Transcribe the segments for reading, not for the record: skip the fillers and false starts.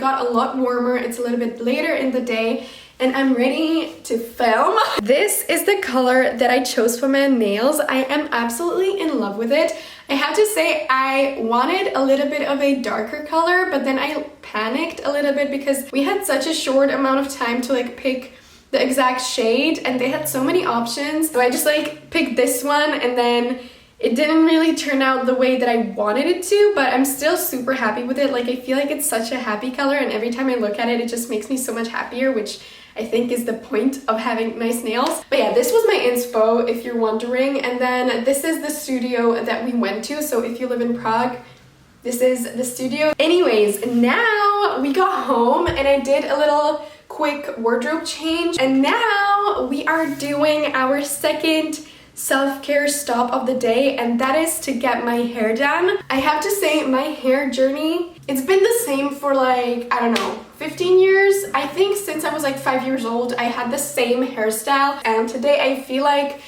got a lot warmer. It's a little bit later in the day and I'm ready to film. This is the color that I chose for my nails. I am absolutely in love with it. I have to say I wanted a little bit of a darker color, but then I panicked a little bit because we had such a short amount of time to like pick the exact shade and they had so many options. So I just like picked this one and then it didn't really turn out the way that I wanted it to, but I'm still super happy with it. Like I feel like it's such a happy color and every time I look at it, it just makes me so much happier, which I think is the point of having nice nails. But yeah, this was my inspo if you're wondering. And then this is the studio that we went to. So if you live in Prague, this is the studio. Anyways, now we got home and I did a little quick wardrobe change. And now we are doing our second self-care stop of the day, and that is to get my hair done. I have to say my hair journey, it's been the same for like, I don't know, 15 years. I think since I was like 5 years old, I had the same hairstyle, and today I feel like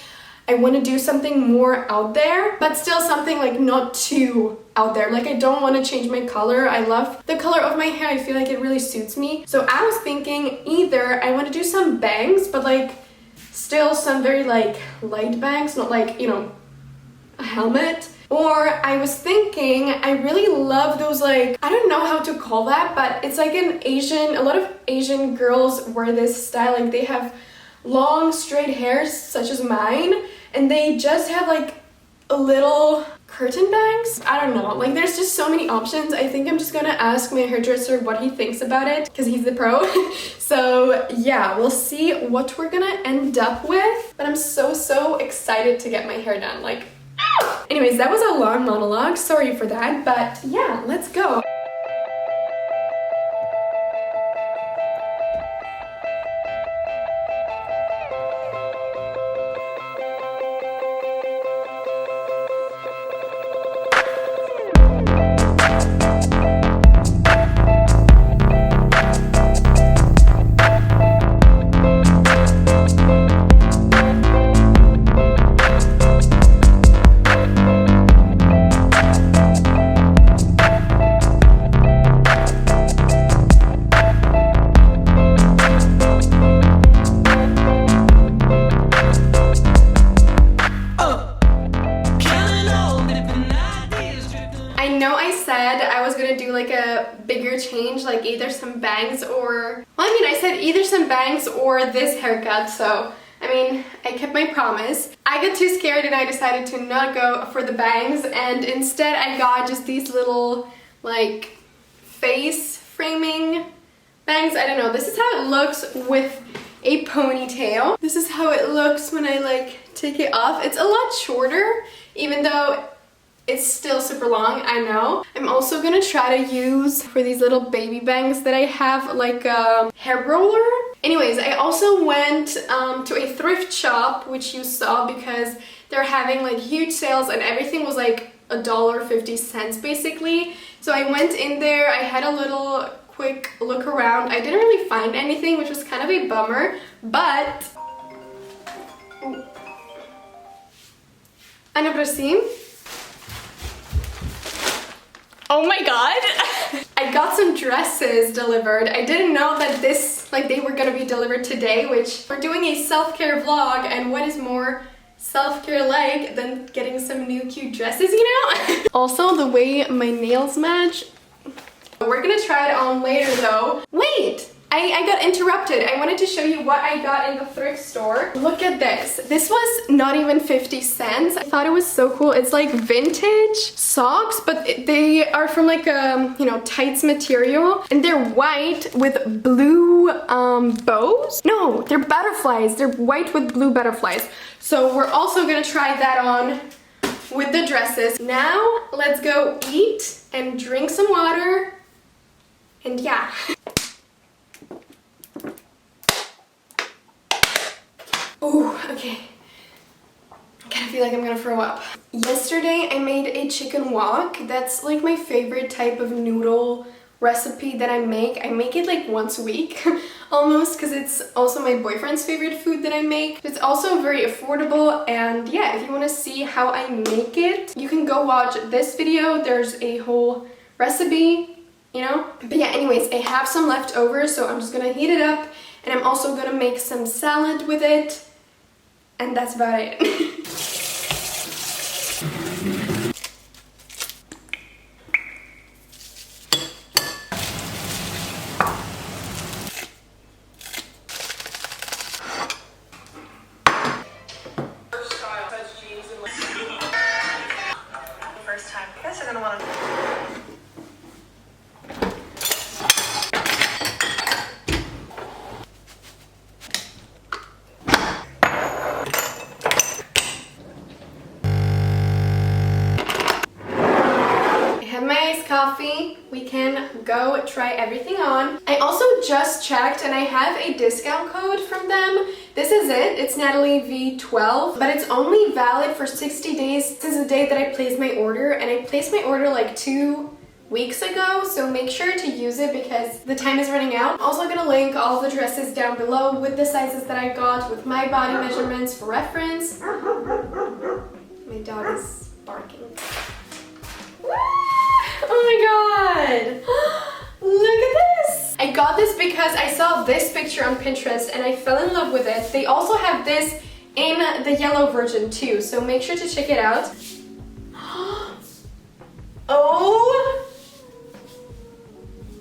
I want to do something more out there, but still something like not too out there. Like I don't want to change my color. I love the color of my hair. I feel like it really suits me. So I was thinking either I want to do some bangs, but like still some very like light bangs, not like, you know, a helmet. Or I was thinking I really love those like, I don't know how to call that, but it's like an Asian, a lot of Asian girls wear this style. Like they have long straight hairs such as mine and they just have like a little curtain bangs. I don't know, like there's just so many options. I think I'm just gonna ask my hairdresser what he thinks about it because he's the pro. So yeah, we'll see what we're gonna end up with, but I'm so excited to get my hair done. Like anyways, that was a long monologue, sorry for that, but yeah, let's go. Bigger change, like either some bangs or, well, I mean, I said either some bangs or this haircut, so I mean, I kept my promise. I got too scared and I decided to not go for the bangs, and instead I got just these little like face framing bangs. I don't know, this is how it looks with a ponytail. This is how it looks when I like take it off. It's a lot shorter, even though it's still super long, I know. I'm also gonna try to use for these little baby bangs that I have like a hair roller. Anyways, I also went to a thrift shop, which you saw because they're having like huge sales and everything was like $1.50 basically. So I went in there, I had a little quick look around. I didn't really find anything, which was kind of a bummer, but Ano prosím. Oh my god! I got some dresses delivered. I didn't know that they were gonna be delivered today, which we're doing a self-care vlog, and what is more self-care like than getting some new cute dresses, you know? Also, the way my nails match. We're gonna try it on later though. Wait! I got interrupted. I wanted to show you what I got in the thrift store. Look at this. This was not even 50 cents. I thought it was so cool. It's like vintage socks, but they are from like a, you know, tights material. And they're white with blue bows. No, they're butterflies. They're white with blue butterflies. So we're also gonna try that on with the dresses. Now, let's go eat and drink some water. And yeah. Oh, okay. I kind of feel like I'm gonna throw up. Yesterday I made a chicken wok. That's like my favorite type of noodle recipe that I make. I make it like once a week almost, because it's also my boyfriend's favorite food that I make. It's also very affordable, and yeah, if you want to see how I make it, you can go watch this video. There's a whole recipe you know? But yeah, anyways, I have some left over, so I'm just gonna heat it up, and I'm also gonna make some salad with it, and that's about it. First time. You guys are gonna want to. Coffee, we can go try everything on. I also just checked and I have a discount code from them. This is it. It's natalievagner, but it's only valid for 60 days since the day that I placed my order, and I placed my order like 2 weeks ago, so make sure to use it because the time is running out. I'm also gonna link all the dresses down below with the sizes that I got with my body measurements for reference. My dog is barking. Oh my god! Look at this! I got this because I saw this picture on Pinterest and I fell in love with it. They also have this in the yellow version too, so make sure to check it out. Oh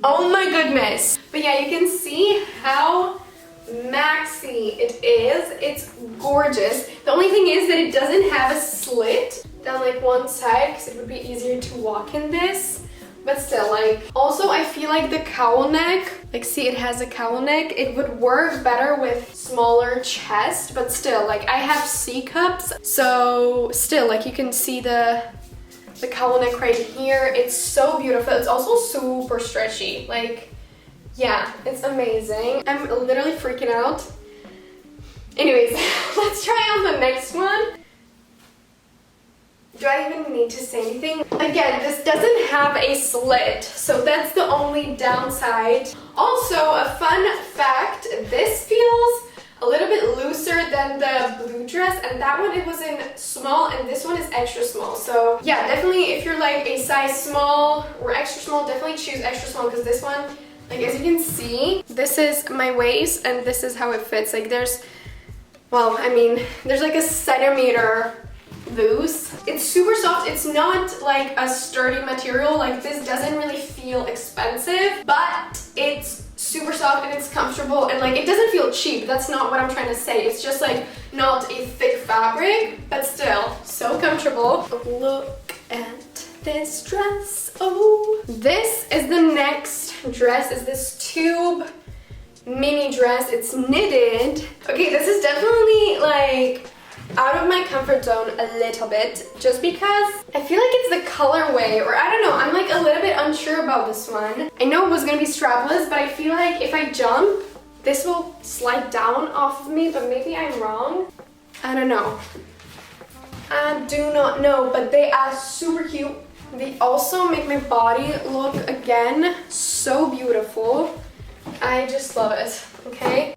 my goodness! But yeah, you can see how maxi it is. It's gorgeous. The only thing is that it doesn't have a slit down like one side because it would be easier to walk in this, but still, like, also I feel like the cowl neck, like, see, it has a cowl neck, it would work better with smaller chest, but still, like, I have C cups, so still, like, you can see the cowl neck right here. It's so beautiful. It's also super stretchy, like, yeah, it's amazing. I'm literally freaking out. Anyways, let's try on the next one. Do I even need to say anything? Again, this doesn't have a slit, so that's the only downside. Also, a fun fact, this feels a little bit looser than the blue dress, and that one it was in small and this one is extra small. So yeah, definitely if you're like a size small or extra small, definitely choose extra small because this one, like, as you can see, this is my waist and this is how it fits. Like, there's, well, I mean, there's like a centimeter loose. It's super soft. It's not like a sturdy material. Like, this doesn't really feel expensive, but it's super soft and it's comfortable, and like, it doesn't feel cheap. That's not what I'm trying to say. It's just like not a thick fabric, but still so comfortable. Look at this dress. Oh, this is the next dress. Is this tube mini dress. It's knitted. Okay, this is definitely like out of my comfort zone a little bit, just because I feel like it's the colorway, or I don't know, I'm like a little bit unsure about this one. I know it was gonna be strapless, but I feel like if I jump, this will slide down off of me, but maybe I'm wrong. I don't know. I do not know, but they are super cute. They also make my body look, again, so beautiful. I just love it, okay?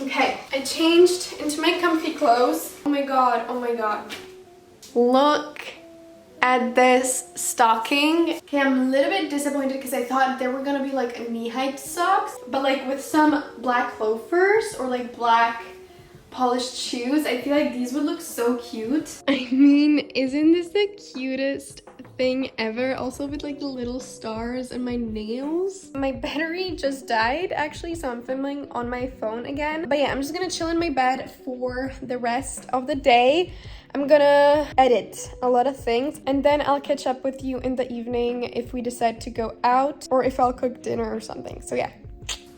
Okay, I changed into my comfy clothes. Oh my god, oh my god. Look at this stocking. Okay, I'm a little bit disappointed because I thought they were gonna be like knee-high socks, but like with some black loafers or like black polished shoes. I feel like these would look so cute. I mean, isn't this the cutest thing ever? Also with like the little stars and my nails. My battery just died actually, so I'm filming on my phone again. But yeah, I'm just gonna chill in my bed for the rest of the day. I'm gonna edit a lot of things and then I'll catch up with you in the evening if we decide to go out or if I'll cook dinner or something. So yeah.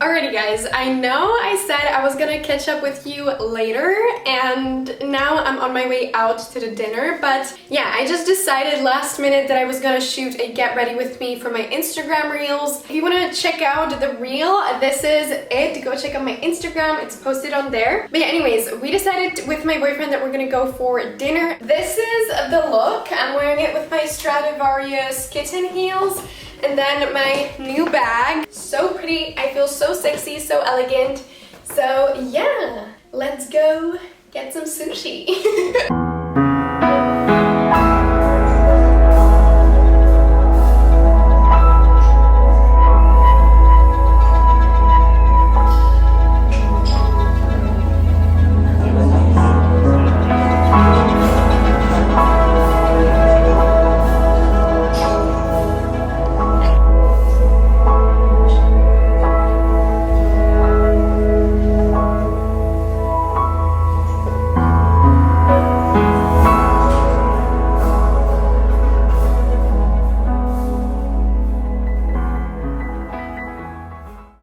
Alrighty guys, I know I said I was gonna catch up with you later, and now I'm on my way out to the dinner, but yeah, I just decided last minute that I was gonna shoot a get ready with me for my Instagram reels. If you wanna check out the reel, this is it. Go check out my Instagram, it's posted on there. But yeah, anyways, we decided with my boyfriend that we're gonna go for dinner. This is the look. I'm wearing it with my Stradivarius kitten heels. And then my new bag, so pretty. I feel so sexy, so elegant. So yeah, let's go get some sushi.